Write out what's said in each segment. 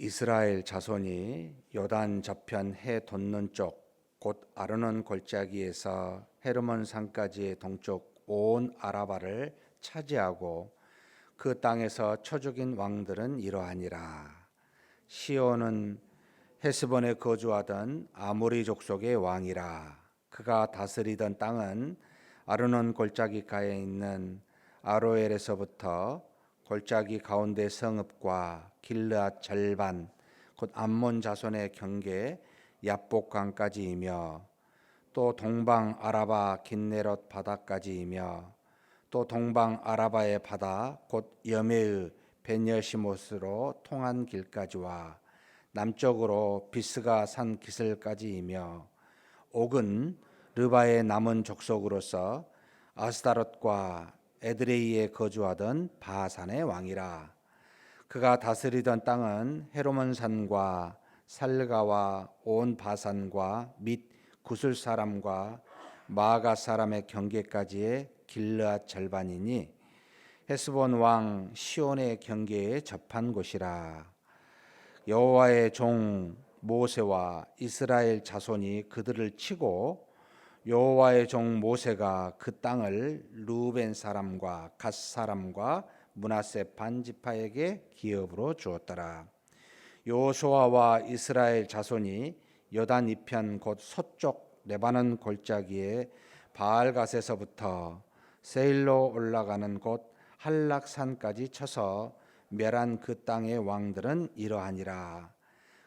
이스라엘 자손이 요단 저편 해 돋는 쪽 곧 아르논 골짜기에서 헤르몬 산까지의 동쪽 온 아라바를 차지하고 그 땅에서 쳐 죽인 왕들은 이러하니라. 시온은 헤스본에 거주하던 아모리 족속의 왕이라. 그가 다스리던 땅은 아르논 골짜기가에 있는 아로엘에서부터 골짜기 가운데 성읍과 길르앗 절반 곧 암몬 자손의 경계 야복강까지이며 또 동방 아라바 긴네롯 바다까지이며 또 동방 아라바의 바다 곧 여메의 베녀시못으로 통한 길까지와 남쪽으로 비스가 산 기슬까지이며 옥은 르바의 남은 족속으로서 아스다롯과 에드레이에 거주하던 바산의 왕이라. 그가 다스리던 땅은 헤르몬 산과 살가와 온 바산과 및 구슬 사람과 마가 사람의 경계까지의 길르앗 절반이니 헤스본 왕 시온의 경계에 접한 곳이라. 여호와의 종 모세와 이스라엘 자손이 그들을 치고 여호와의 종 모세가 그 땅을 루벤 사람과 갓 사람과 므낫세 반지파에게 기업으로 주었더라. 여호수아와 이스라엘 자손이 요단 이편 곧 서쪽 레바논 골짜기에 바알갓에서부터 세일로 올라가는 곳 한락산까지 쳐서 멸한 그 땅의 왕들은 이러하니라.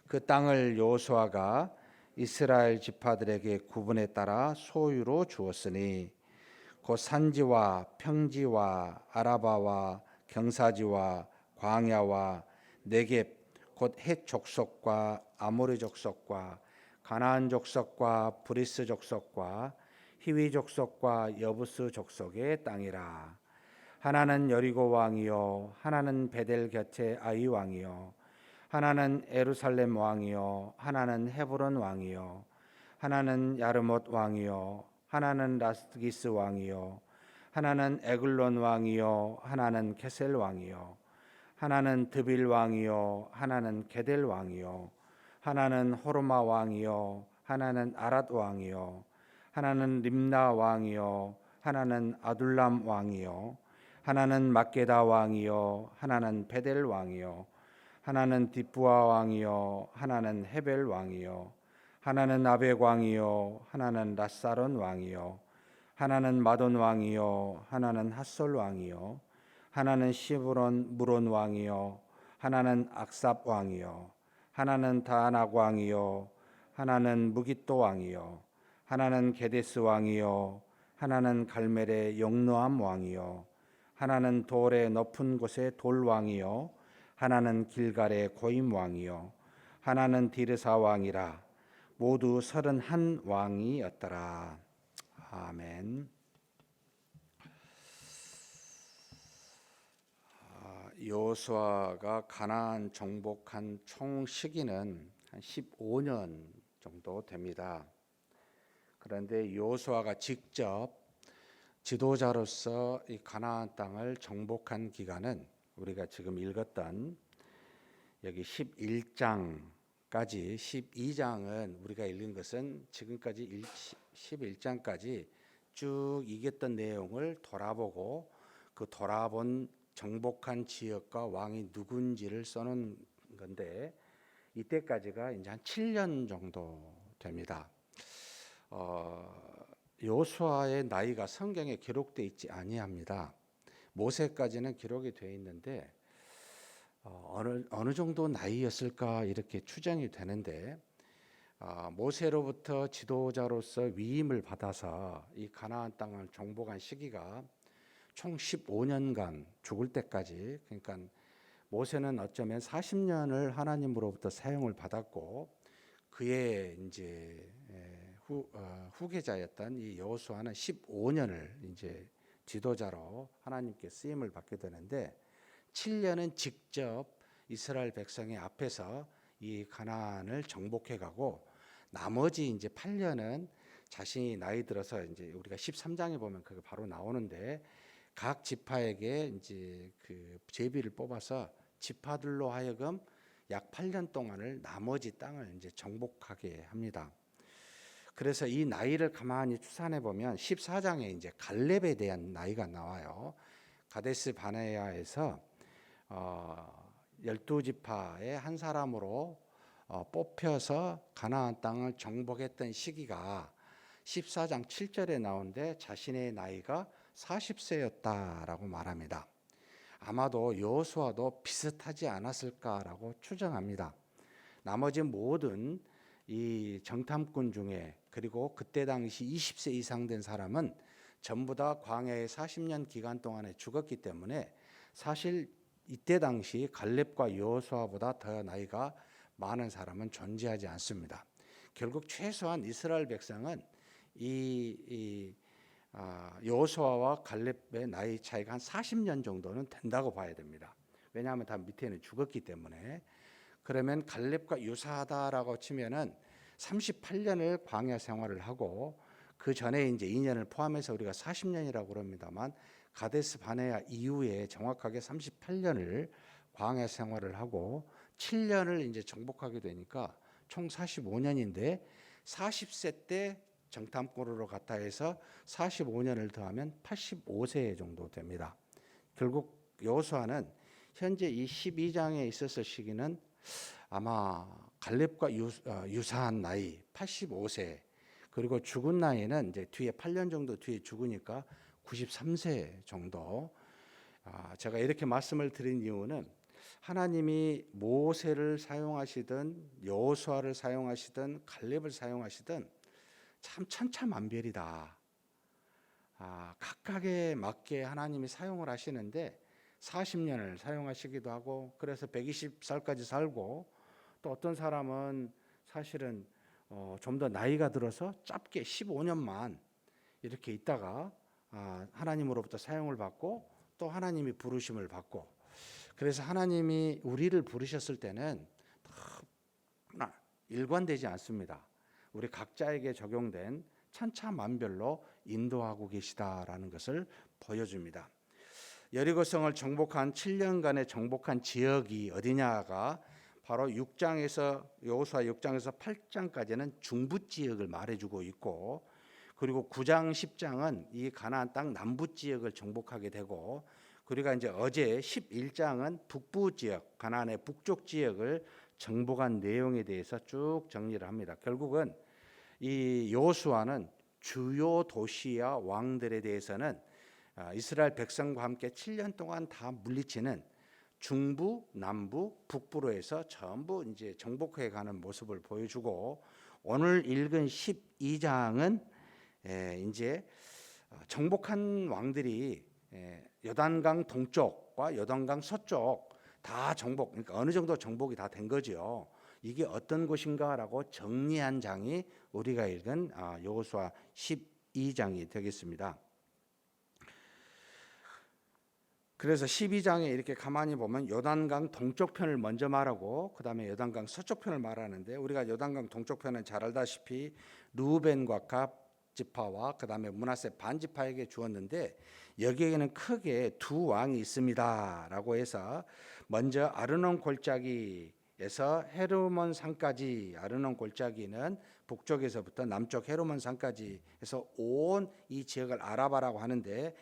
그 땅을 여호수아가 이스라엘 지파들에게 구분에 따라 소유로 주었으니 곧 산지와 평지와 아라바와 경사지와 광야와 네겝 곧 헷 족속과 아모리 족속과 가나안 족속과 브리스 족속과 히위 족속과 여부스 족속의 땅이라. 하나는 여리고 왕이요 하나는 베델 곁에 아이 왕이요 하나는 예루살렘 왕이요 하나는 헤브론 왕이요 하나는 야르못 왕이요 하나는 라스기스 왕이요 하나는 에글론 왕이요 하나는 케셀 왕이요 하나는 드빌 왕이요 하나는 게델 왕이요 하나는 호르마 왕이요 하나는 아랏 왕이요 하나는 림나 왕이요 하나는 아둘람 왕이요 하나는 막게다 왕이요 하나는 베델 왕이요 하나는 디브아 왕이요 하나는 헤벨 왕이요 하나는 아벡 왕이요 하나는 라사론 왕이요 하나는 마돈 왕이요 하나는 핫솔 왕이요 하나는 시브론 무론 왕이요 하나는 악삽 왕이요 하나는 다낙 왕이요 하나는 무깃도 왕이요 하나는 게데스 왕이요 하나는 갈멜의 용노암 왕이요 하나는 돌의 높은 곳의 돌 왕이요 하나는 길갈의 고임 왕이요 하나는 디르사 왕이라. 모두 31 왕이었더라. 아멘. 여호수아가 가나안 정복한 총 시기는 한 15년 정도 됩니다. 그런데 여호수아가 직접 지도자로서 이 가나안 땅을 정복한 기간은 우리가 지금 읽었던 여기 11장까지 12장은 우리가 읽은 것은 지금까지 11장까지 쭉 읽었던 내용을 돌아보고 그 돌아본 정복한 지역과 왕이 누군지를 써놓은 건데 이때까지가 이제 한 7년 정도 됩니다. 여호수아의 나이가 성경에 기록되어 있지 아니합니다. 모세까지는 기록이 되어 있는데 어느 정도 나이였을까 이렇게 추정이 되는데 모세로부터 지도자로서 위임을 받아서 이 가나안 땅을 정복한 시기가 총 15년간 죽을 때까지, 그러니까 모세는 어쩌면 40년을 하나님으로부터 사용을 받았고 그의 이제 후계자였던 이 여호수아는 15년을 이제 지도자로 하나님께 쓰임을 받게 되는데 7년은 직접 이스라엘 백성의 앞에서 이 가나안을 정복해 가고 나머지 이제 8년은 자신이 나이 들어서 이제 우리가 13장에 보면 그게 바로 나오는데 각 지파에게 이제 그 제비를 뽑아서 지파들로 하여금 약 8년 동안을 나머지 땅을 이제 정복하게 합니다. 그래서 이 나이를 가만히 추산해 보면 14장에 이제 갈렙에 대한 나이가 나와요. 가데스 바네아에서 12지파의 한 사람으로 뽑혀서 가나안 땅을 정복했던 시기가 14장 7절에 나오는데 자신의 나이가 40세였다라고 말합니다. 아마도 여호수아도 비슷하지 않았을까라고 추정합니다. 나머지 모든 이 정탐꾼 중에 그리고 그때 당시 20세 이상 된 사람은 전부 다 광야의 40년 기간 동안에 죽었기 때문에 사실 이때 당시 갈렙과 여호수아보다 더 나이가 많은 사람은 존재하지 않습니다. 결국 최소한 이스라엘 백성은 여호수아와 갈렙의 나이 차이가 한 40년 정도는 된다고 봐야 됩니다. 왜냐하면 다 밑에는 죽었기 때문에. 그러면 갈렙과 유사하다라고 치면은 38년을 광야 생활을 하고 그 전에 이제 2년을 포함해서 우리가 40년이라고 그럽니다만 가데스 바네아 이후에 정확하게 38년을 광야 생활을 하고 7년을 이제 정복하게 되니까 총 45년인데 40세 때 정탐꾼으로 갔다 해서 45년을 더하면 85세 정도 됩니다. 결국 여호수아는 현재 이 12장에 있었을 시기는 아마 갈렙과 유사한 나이 85세, 그리고 죽은 나이는 이제 뒤에 8년 정도 뒤에 죽으니까 93세 정도. 제가 이렇게 말씀을 드린 이유는 하나님이 모세를 사용하시든 여호수아를 사용하시든 갈렙을 사용하시든 참 천차만별이다. 각각에 맞게 하나님이 사용을 하시는데 40년을 사용하시기도 하고, 그래서 120살까지 살고, 또 어떤 사람은 사실은 좀 더 나이가 들어서 짧게 15년만 이렇게 있다가 하나님으로부터 사용을 받고 또 하나님이 부르심을 받고, 그래서 하나님이 우리를 부르셨을 때는 일관되지 않습니다. 우리 각자에게 적용된 천차만별로 인도하고 계시다라는 것을 보여줍니다. 여리고성을 정복한 7년간의 정복한 지역이 어디냐가 바로 6장에서 여호수아 6장에서 8장까지는 중부 지역을 말해주고 있고, 그리고 9장 10장은 이 가나안 땅 남부 지역을 정복하게 되고, 그리고 이제 어제 11장은 북부 지역, 가나안의 북쪽 지역을 정복한 내용에 대해서 쭉 정리를 합니다. 결국은 이 여호수아는 주요 도시와 왕들에 대해서는 이스라엘 백성과 함께 7년 동안 다 물리치는 중부, 남부, 북부로 해서 전부 이제 정복해 가는 모습을 보여주고, 오늘 읽은 12장은 이제 정복한 왕들이 요단강 동쪽과 요단강 서쪽 다 정복, 그러니까 어느 정도 정복이 다 된 거죠. 이게 어떤 곳인가라고 정리한 장이 우리가 읽은 여호수아 12장이 되겠습니다. 그래서 12장에 이렇게 가만히 보면 요단강 동쪽 편을 먼저 말하고 그 다음에 요단강 서쪽 편을 말하는데, 우리가 요단강 동쪽 편은 잘 알다시피 루벤과 갓 지파와 그 다음에 므낫세 반 지파에게 주었는데, 여기에는 크게 두 왕이 있습니다라고 해서 먼저 아르논 골짜기에서 헤르몬 산까지, 아르논 골짜기는 북쪽에서부터 남쪽 헤르몬 산까지 해서 온 이 지역을 아라바라고 하는데,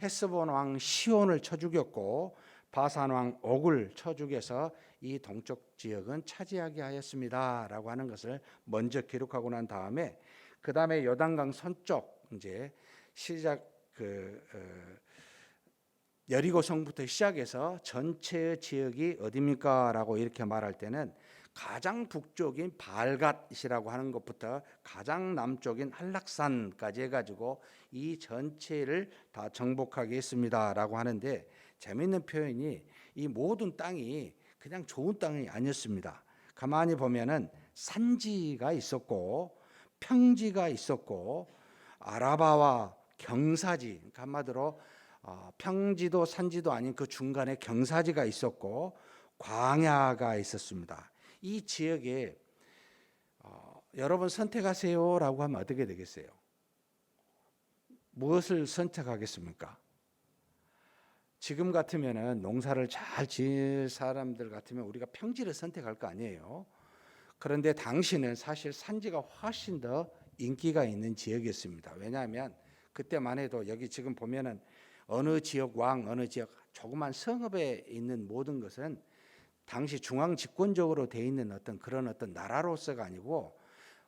헤스본 왕 시온을 쳐 죽였고 바산 왕 옥을 쳐 죽여서 이 동쪽 지역은 차지하게 하였습니다라고 하는 것을 먼저 기록하고 난 다음에, 그 다음에 요단강 서쪽 이제 시작 여리고성부터 시작해서 전체 지역이 어디입니까라고 이렇게 말할 때는 가장 북쪽인 발갓이라고 하는 것부터 가장 남쪽인 한락산까지 해가지고 이 전체를 다 정복하게 했습니다라고 하는데, 재미있는 표현이 이 모든 땅이 그냥 좋은 땅이 아니었습니다. 가만히 보면은 산지가 있었고 평지가 있었고 아라바와 경사지, 그러니까 한마디로 평지도 산지도 아닌 그 중간에 경사지가 있었고 광야가 있었습니다. 이 지역에 여러분 선택하세요라고 하면 어떻게 되겠어요? 무엇을 선택하겠습니까? 지금 같으면은 농사를 잘 지을 사람들 같으면 우리가 평지를 선택할 거 아니에요. 그런데 당시는 사실 산지가 훨씬 더 인기가 있는 지역이었습니다. 왜냐하면 그때만 해도 여기 지금 보면은 어느 지역 왕, 어느 지역 조그만 성읍에 있는 모든 것은 당시 중앙 집권적으로 돼 있는 그런 나라로서가 아니고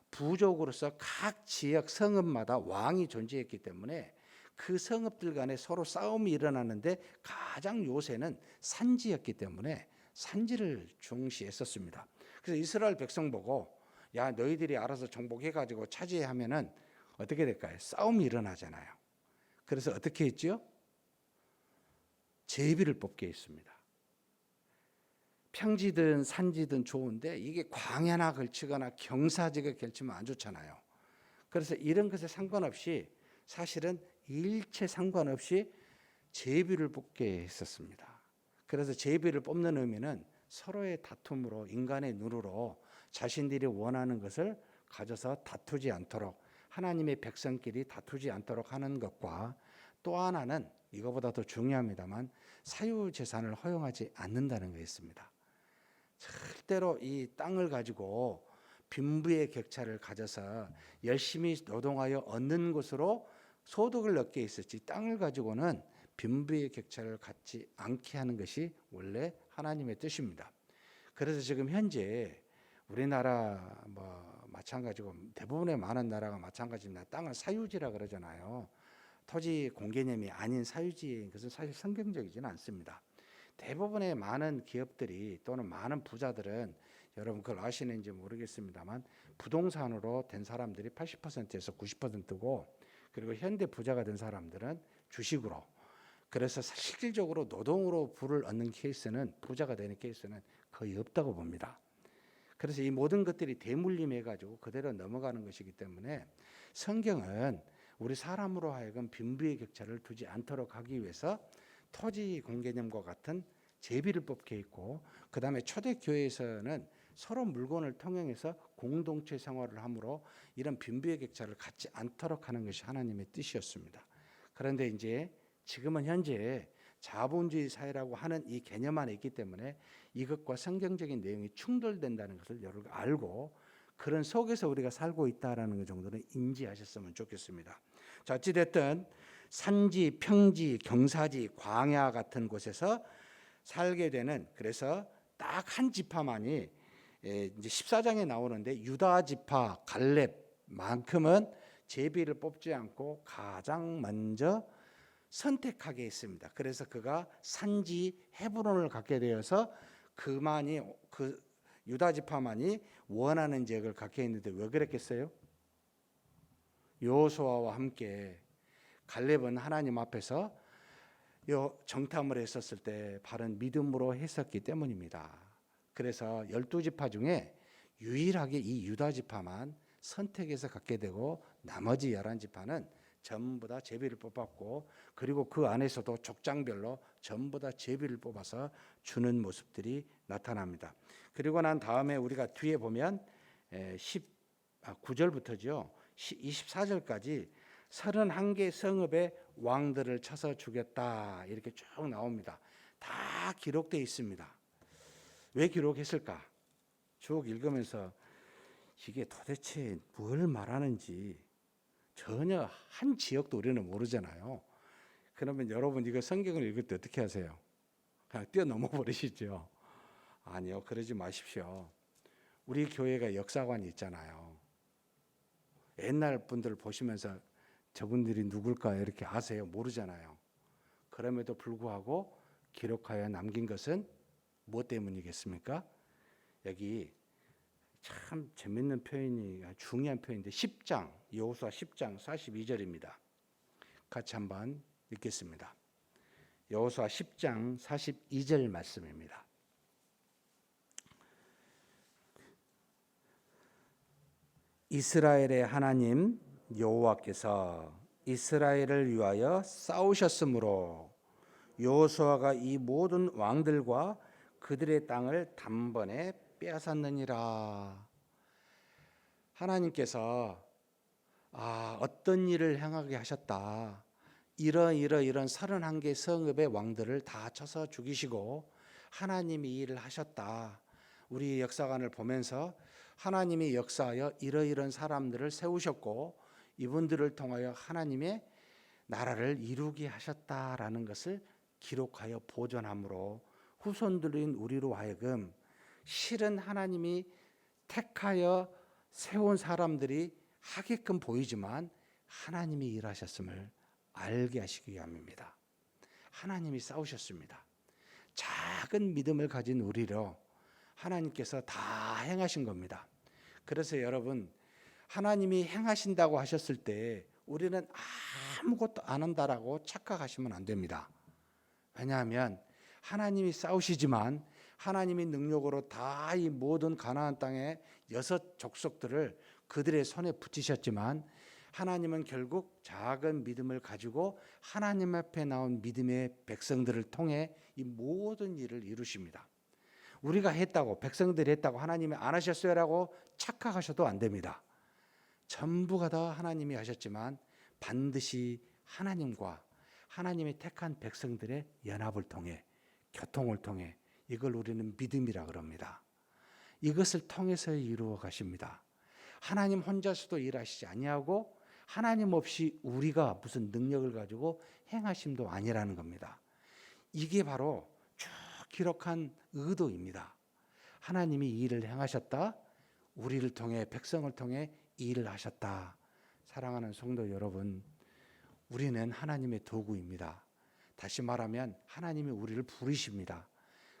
부족으로서 각 지역 성읍마다 왕이 존재했기 때문에 그 성읍들 간에 서로 싸움이 일어나는데 가장 요새는 산지였기 때문에 산지를 중시했었습니다. 그래서 이스라엘 백성 보고 야 너희들이 알아서 정복해가지고 차지하면은 어떻게 될까요? 싸움이 일어나잖아요. 그래서 어떻게 했죠? 제비를 뽑게 했습니다. 평지든 산지든 좋은데 이게 광야나 걸치거나 경사지가 걸치면 안 좋잖아요. 그래서 이런 것에 상관없이 사실은 일체 상관없이 제비를 뽑게 했었습니다. 그래서 제비를 뽑는 의미는 서로의 다툼으로 인간의 눈으로 자신들이 원하는 것을 가져서 다투지 않도록 하나님의 백성끼리 다투지 않도록 하는 것과 또 하나는 이거보다 더 중요합니다만 사유재산을 허용하지 않는다는 것이었습니다. 절대로 이 땅을 가지고 빈부의 격차를 가져서 열심히 노동하여 얻는 것으로 소득을 얻게 있었지 땅을 가지고는 빈부의 격차를 갖지 않게 하는 것이 원래 하나님의 뜻입니다. 그래서 지금 현재 우리나라 마찬가지고 대부분의 많은 나라가 마찬가지입니다. 땅을 사유지라 그러잖아요. 토지 공개념이 아닌 사유지인 것은 사실 성경적이지는 않습니다. 대부분의 많은 기업들이 또는 많은 부자들은 여러분 그걸 아시는지 모르겠습니다만 부동산으로 된 사람들이 80%에서 90%고 그리고 현대 부자가 된 사람들은 주식으로 그래서 실질적으로 노동으로 부를 얻는 케이스는 부자가 되는 케이스는 거의 없다고 봅니다. 그래서 이 모든 것들이 대물림해 가지고 그대로 넘어가는 것이기 때문에 성경은 우리 사람으로 하여금 빈부의 격차를 두지 않도록 하기 위해서 토지 공개념과 같은 제비를 뽑게 있고 그다음에 초대교회에서는 서로 물건을 통용해서 공동체 생활을 함으로 이런 빈부의 격차를 갖지 않도록 하는 것이 하나님의 뜻이었습니다. 그런데 이제 지금은 현재 자본주의 사회라고 하는 이 개념 안에 있기 때문에 이것과 성경적인 내용이 충돌된다는 것을 여러분 알고 그런 속에서 우리가 살고 있다라는 것 정도는 인지하셨으면 좋겠습니다. 자, 어찌됐든 산지, 평지, 경사지, 광야 같은 곳에서 살게 되는 그래서 딱 한 지파만이 이제 14장에 나오는데 유다 지파 갈렙만큼은 제비를 뽑지 않고 가장 먼저 선택하게 했습니다. 그래서 그가 산지 헤브론을 갖게 되어서 그 유다 지파만이 원하는 지역을 갖게 했는데 왜 그랬겠어요? 여호수아와 함께 갈렙은 하나님 앞에서 정탐을 했었을 때 바른 믿음으로 했었기 때문입니다. 그래서 12지파 중에 유일하게 이 유다 지파만 선택해서 갖게 되고 나머지 11지파는 전부 다 제비를 뽑았고 그리고 그 안에서도 족장별로 전부 다 제비를 뽑아서 주는 모습들이 나타납니다. 그리고 난 다음에 우리가 뒤에 보면 9절부터죠. 24절까지 31개 성읍의 왕들을 쳐서 죽였다 이렇게 쭉 나옵니다. 다 기록되어 있습니다. 왜 기록했을까? 쭉 읽으면서 이게 도대체 뭘 말하는지 전혀 한 지역도 우리는 모르잖아요. 그러면 여러분 이거 성경을 읽을 때 어떻게 하세요? 그냥 뛰어넘어 버리시죠? 아니요, 그러지 마십시오. 우리 교회가 역사관이 있잖아요. 옛날 분들 보시면서 저분들이 누굴까 이렇게 아세요? 모르잖아요. 그럼에도 불구하고 기록하여 남긴 것은 무엇 때문이겠습니까? 여기 참 재밌는 표현이 중요한 표현인데 10장 여호수아 10장 42절입니다. 같이 한번 읽겠습니다. 여호수아 10장 42절 말씀입니다. 이스라엘의 하나님 여호와께서 이스라엘을 위하여 싸우셨으므로 여호수아가 이 모든 왕들과 그들의 땅을 단번에 빼앗았느니라. 하나님께서 어떤 일을 행하게 하셨다. 이런 31개 성읍의 왕들을 다 쳐서 죽이시고 하나님이 이 일을 하셨다. 우리 역사관을 보면서 하나님이 역사하여 이러이러한 사람들을 세우셨고 이분들을 통하여 하나님의 나라를 이루게 하셨다라는 것을 기록하여 보존함으로 후손들인 우리로 하여금 실은 하나님이 택하여 세운 사람들이 하게끔 보이지만 하나님이 일하셨음을 알게 하시기 위함입니다. 하나님이 싸우셨습니다. 작은 믿음을 가진 우리로 하나님께서 다 행하신 겁니다. 그래서 여러분, 하나님이 행하신다고 하셨을 때 우리는 아무것도 안 한다라고 착각하시면 안 됩니다. 왜냐하면 하나님이 싸우시지만 하나님이 능력으로 다 이 모든 가나안 땅의 6 족속들을 그들의 손에 붙이셨지만 하나님은 결국 작은 믿음을 가지고 하나님 앞에 나온 믿음의 백성들을 통해 이 모든 일을 이루십니다. 우리가 했다고, 백성들이 했다고 하나님이 안 하셨어요라고 착각하셔도 안 됩니다. 전부가 다 하나님이 하셨지만 반드시 하나님과 하나님이 택한 백성들의 연합을 통해, 교통을 통해, 이걸 우리는 믿음이라 그럽니다. 이것을 통해서 이루어 가십니다. 하나님 혼자서도 일하시지 아니하고 하나님 없이 우리가 무슨 능력을 가지고 행하심도 아니라는 겁니다. 이게 바로 쭉 기록한 의도입니다. 하나님이 이 일을 행하셨다. 우리를 통해, 백성을 통해 이 일을 하셨다. 사랑하는 성도 여러분, 우리는 하나님의 도구입니다. 다시 말하면 하나님이 우리를 부르십니다.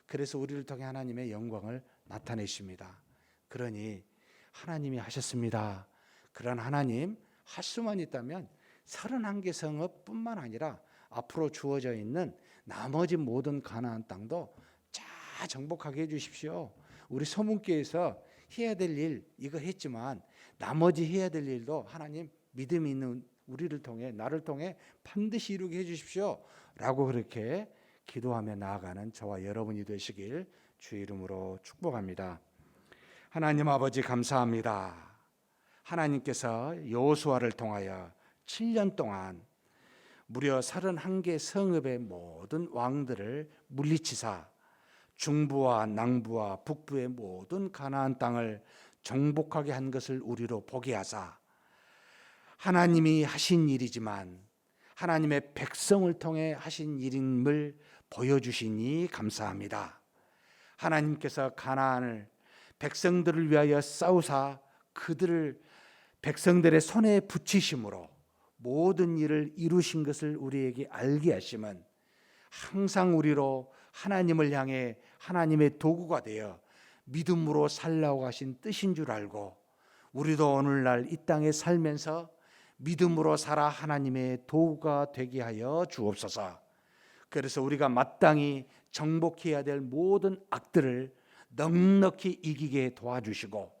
그래서 우리를 통해 하나님의 영광을 나타내십니다. 그러니 하나님이 하셨습니다. 그런 하나님 할 수만 있다면 31개 성읍뿐만 아니라 앞으로 주어져 있는 나머지 모든 가나안 땅도 다 정복하게 해주십시오. 우리 소문교에서 해야 될 일 이거 했지만 나머지 해야 될 일도 하나님 믿음이 있는 우리를 통해, 나를 통해 반드시 이루게 해주십시오 라고 그렇게 기도하며 나아가는 저와 여러분이 되시길 주의 이름으로 축복합니다. 하나님 아버지 감사합니다. 하나님께서 여호수아를 통하여 7년 동안 무려 31개 성읍의 모든 왕들을 물리치사 중부와 남부와 북부의 모든 가나안 땅을 정복하게 한 것을 우리로 보게 하사 하나님이 하신 일이지만 하나님의 백성을 통해 하신 일임을 보여주시니 감사합니다. 하나님께서 가나안을 백성들을 위하여 싸우사 그들을 백성들의 손에 붙이심으로 모든 일을 이루신 것을 우리에게 알게 하시면 항상 우리로 하나님을 향해 하나님의 도구가 되어 믿음으로 살라고 하신 뜻인 줄 알고 우리도 오늘날 이 땅에 살면서 믿음으로 살아 하나님의 도구가 되게 하여 주옵소서. 그래서 우리가 마땅히 정복해야 될 모든 악들을 넉넉히 이기게 도와주시고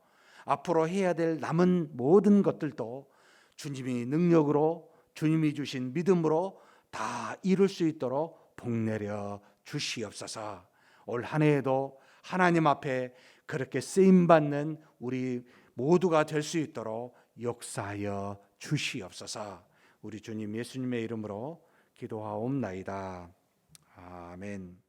앞으로 해야 될 남은 모든 것들도 주님이 능력으로 주님이 주신 믿음으로 다 이룰 수 있도록 복내려 주시옵소서. 올 한 해에도 하나님 앞에 그렇게 쓰임받는 우리 모두가 될 수 있도록 역사하여 주시옵소서. 우리 주님 예수님의 이름으로 기도하옵나이다. 아멘.